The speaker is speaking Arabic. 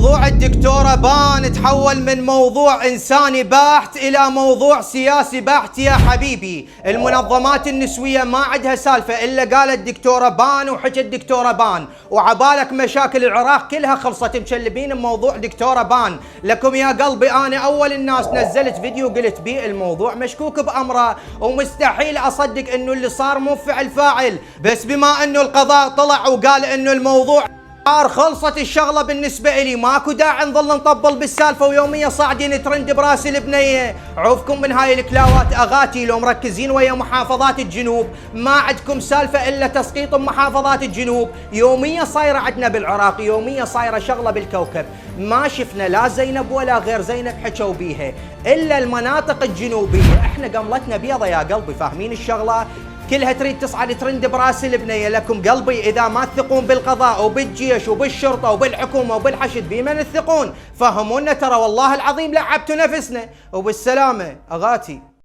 موضوع الدكتورة بان تحول من موضوع إنساني بحت إلى موضوع سياسي بحت يا حبيبي. المنظمات النسوية ما عندها سالفة إلا قالت دكتورة بان وحكت دكتورة بان، وعبالك مشاكل العراق كلها خلصت مشلبين بموضوع دكتورة بان. لكم يا قلبي أنا أول الناس نزلت فيديو قلت بيه الموضوع مشكوك بأمره ومستحيل أصدق إنه اللي صار مو فعل فاعل، بس بما إنه القضاء طلع وقال إنه الموضوع خلصت الشغله بالنسبه لي، ماكو داعي نظل نطبل بالسالفه ويوميا صاعدين ترند براس البنيه. عوفكم من هاي الكلاوات اغاتي، لو مركزين ويا محافظات الجنوب ما عندكم سالفه الا تسقيط محافظات الجنوب. يوميا صايره عندنا بالعراق، يوميا صايره شغله بالكوكب، ما شفنا لا زينب ولا غير زينب حكوا بيها الا المناطق الجنوبيه. احنا قملتنا بيضه يا قلبي، فاهمين الشغله؟ كلها تريد تصعد ترند براس البنيه. لكم قلبي اذا ما تثقون بالقضاء وبالجيش وبالشرطه وبالحكومه وبالحشد بمن تثقون؟ فهمونا ترى والله العظيم لعبتوا نفسنا. وبالسلامه اغاتي.